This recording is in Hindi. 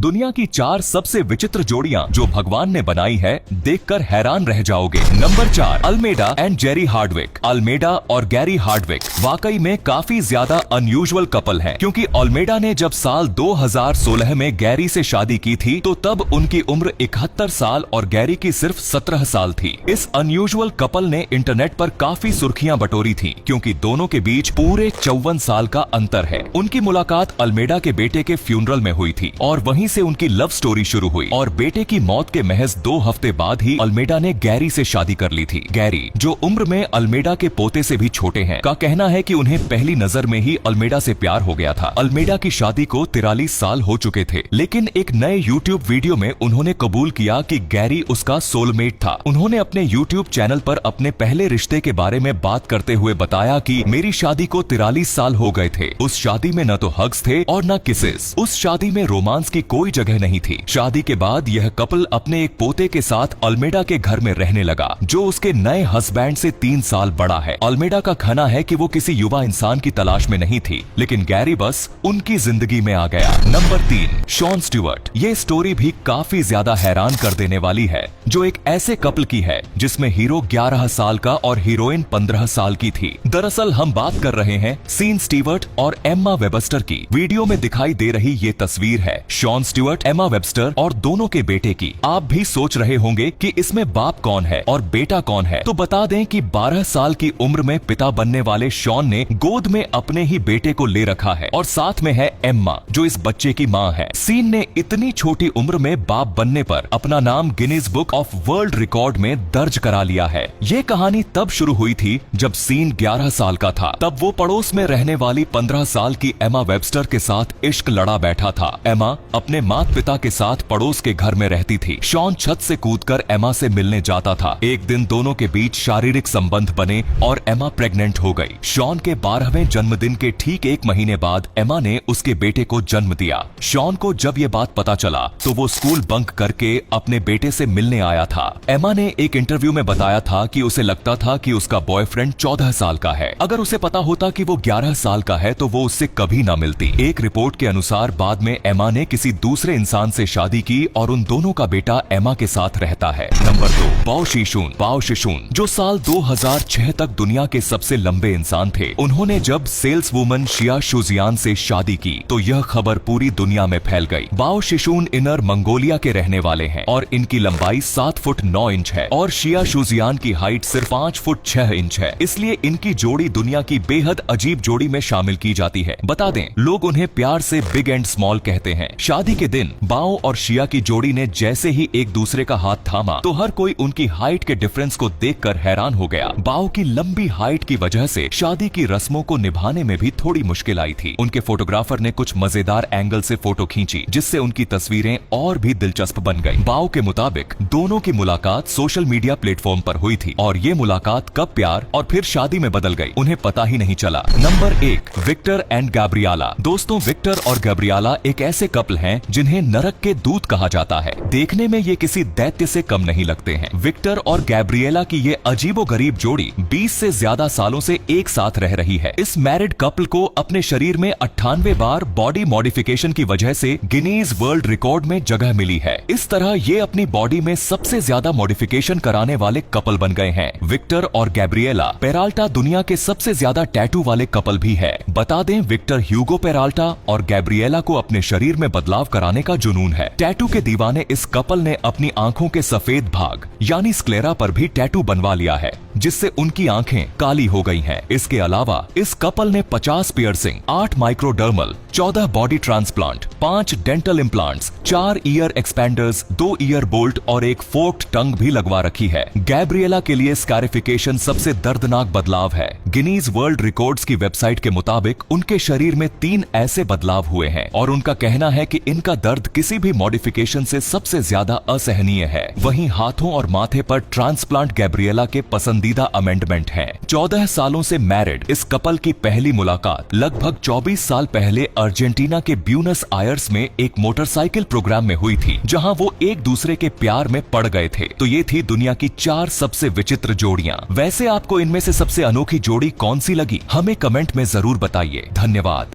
दुनिया की 4 सबसे विचित्र जोड़ियां जो भगवान ने बनाई है, देखकर हैरान रह जाओगे। Number 4, Almeida and Jerry Hardwick. Almeida और गैरी हार्डविक वाकई में काफी ज्यादा अनयूजुअल कपल हैं, क्योंकि अल्मेडा ने जब साल 2016 में गैरी से शादी की थी तो तब उनकी उम्र 71 साल और गैरी की सिर्फ 17 साल थी। इस अनयूजुअल कपल ने इंटरनेट पर काफी सुर्खियां बटोरी थी, क्योंकि दोनों के बीच पूरे 54 साल का अंतर है। उनकी मुलाकात अल्मेडा के बेटे के फ्यूनरल में हुई थी और वहीं से उनकी लव स्टोरी शुरू हुई और बेटे की मौत के महज 2 हफ्ते बाद ही अल्मेडा ने गैरी से शादी कर ली थी। गैरी, जो उम्र में अल्मेडा के पोते से भी छोटे हैं, का कहना है कि उन्हें पहली नजर में ही अल्मेडा से प्यार हो गया था। अल्मेडा की शादी को 43 साल हो चुके थे, लेकिन एक नए यूट्यूब वीडियो में उन्होंने कबूल किया कि गैरी उसका सोलमेट था। उन्होंने अपने यूट्यूब चैनल पर अपने पहले रिश्ते के बारे में बात करते हुए बताया कि मेरी शादी को 43 साल हो गए थे। उस शादी में न तो हग्स थे और न किसेस। उस शादी में रोमांस की कोई जगह नहीं थी। शादी के बाद यह कपल अपने एक पोते के साथ अल्मेडा के घर में रहने लगा, जो उसके नए हस्बैंड से 3 साल बड़ा है। अल्मेडा का कहना है कि वो किसी युवा इंसान की तलाश में नहीं थी, लेकिन गैरी बस उनकी जिंदगी में आ गया। Number 3, Shawn Stewart. ये स्टोरी भी काफी ज्यादा हैरान कर देने वाली है, जो एक ऐसे कपल की है जिसमें हीरो 11 साल का और हीरोइन 15 साल की थी। दरअसल हम बात कर रहे हैं सीन स्टीवर्ट और एम्मा वेबस्टर की। वीडियो में दिखाई दे रही ये तस्वीर है शॉन स्टीवर्ट, एम्मा वेबस्टर और दोनों के बेटे की। आप भी सोच रहे होंगे कि इसमें बाप कौन है और बेटा कौन है, तो बता दें कि 12 साल की उम्र में पिता बनने वाले शॉन ने गोद में अपने ही बेटे को ले रखा है और साथ में है एम्मा, जो इस बच्चे की माँ है। सीन ने इतनी छोटी उम्र में बाप बनने पर अपना नाम Guinness book of world record में दर्ज करा लिया है। ये कहानी तब शुरू हुई थी जब सीन 11 साल का था। तब वो पड़ोस में रहने वाली 15 साल की एम्मा वेबस्टर के साथ इश्क लड़ा बैठा था। एम्मा अपने माता पिता के साथ पड़ोस के घर में रहती थी। शॉन छत से कूदकर एम्मा से मिलने जाता था। एक दिन दोनों के बीच शारीरिक संबंध बने और एम्मा प्रेग्नेंट हो गई। शॉन के 12वें जन्मदिन के ठीक 1 महीने बाद एम्मा ने उसके बेटे को जन्म दिया। शॉन को जब ये बात पता चला तो वो स्कूल बंक करके अपने बेटे से मिलने आया था। एम्मा ने एक इंटरव्यू में बताया था कि उसे लगता था कि उसका बॉयफ्रेंड 14 साल का है। अगर उसे पता होता कि वो 11 साल का है तो वो उससे कभी ना मिलती। एक रिपोर्ट के अनुसार बाद में एम्मा ने किसी दूसरे इंसान से शादी की और उन दोनों का बेटा एम्मा के साथ रहता है। नंबर 2, बाओ शिशून। बाओ शिशून, जो साल 2006 तक दुनिया के सबसे लंबे इंसान थे, उन्होंने जब सेल्स वुमन शिया शुजियान से शादी की तो यह खबर पूरी दुनिया में फैल गई। बाओ शिशून इनर मंगोलिया के रहने वाले हैं और इनकी लंबाई 7 फुट 9 इंच है और शिया शुजियान की हाइट सिर्फ 5 फुट 6 इंच है। इसलिए इनकी जोड़ी दुनिया की बेहद अजीब जोड़ी में शामिल की जाती है। बता दें, लोग उन्हें प्यार से बिग एंड स्मॉल कहते हैं। शादी के दिन बाओ और शिया की जोड़ी ने जैसे ही एक दूसरे का हाथ थामा तो हर कोई उनकी हाइट के डिफरेंस को देखकर हैरान हो गया। बाओ की लंबी हाइट की वजह से शादी की रस्मों को निभाने में भी थोड़ी मुश्किल आई थी। उनके फोटोग्राफर ने कुछ मजेदार एंगल से फोटो खींची, जिससे उनकी तस्वीरें और भी दिलचस्प बन गई। बाओ के मुताबिक दोनों की मुलाकात सोशल मीडिया प्लेटफॉर्म पर हुई थी और ये मुलाकात कब प्यार और फिर शादी में बदल गई, उन्हें पता ही नहीं चला। Number 1, Victor and Gabriela. दोस्तों, विक्टर और गैब्रिएला एक ऐसे कपल हैं जिन्हें नरक के दूत कहा जाता है। देखने में ये किसी दैत्य से कम नहीं लगते हैं। विक्टर और गैब्रिएला की ये अजीबोगरीब जोड़ी 20 से ज्यादा सालों से एक साथ रह रही है। इस मैरिड कपल को अपने शरीर में 98 बार बॉडी मॉडिफिकेशन की वजह से गिनीज वर्ल्ड रिकॉर्ड में जगह मिली है। इस तरह ये अपनी बॉडी में सबसे ज्यादा मॉडिफिकेशन कराने वाले कपल बन गए हैं। विक्टर और गैब्रिएला पेराल्टा दुनिया के सबसे ज्यादा टैटू वाले कपल भी है। बता दें, विक्टर ह्यूगो पेराल्टा और गैब्रिएला को अपने शरीर में बदलाव कराने का जुनून है। टैटू के दीवाने इस कपल ने अपनी आंखों के सफेद भाग यानी स्क्लेरा पर भी टैटू बनवा लिया है, जिससे उनकी आंखें काली हो गई हैं। इसके अलावा इस कपल ने 50 piercing, 8 माइक्रोडर्मल, 14 body transplant, 5 dental implants, 4 year एक्सपेंडर्स, 2 year bolt और एक फोर्क्ड टंग भी लगवा रखी है। गैब्रिएला के लिए स्कैरिफिकेशन सबसे दर्दनाक बदलाव है। गिनीज वर्ल्ड रिकॉर्ड्स की वेबसाइट के मुताबिक उनके शरीर में 3 ऐसे बदलाव हुए हैं और उनका कहना है कि इनका दर्द किसी भी मॉडिफिकेशन से सबसे ज्यादा असहनीय है। वहीं हाथों और माथे पर ट्रांसप्लांट गैब्रिएला के पसंदीदा अमेंडमेंट है। 14 सालों से मैरिड इस कपल की पहली मुलाकात लगभग 24 साल पहले अर्जेंटीना के ब्यूनस आयर्स में एक मोटरसाइकिल प्रोग्राम में हुई थी, जहां वो एक दूसरे के प्यार में पड़ गए थे। तो ये थी दुनिया की 4 सबसे विचित्र जोड़ियां। वैसे आपको इनमें से सबसे अनोखी जोड़ी कौन सी लगी, हमें कमेंट में जरूर बताइए। धन्यवाद।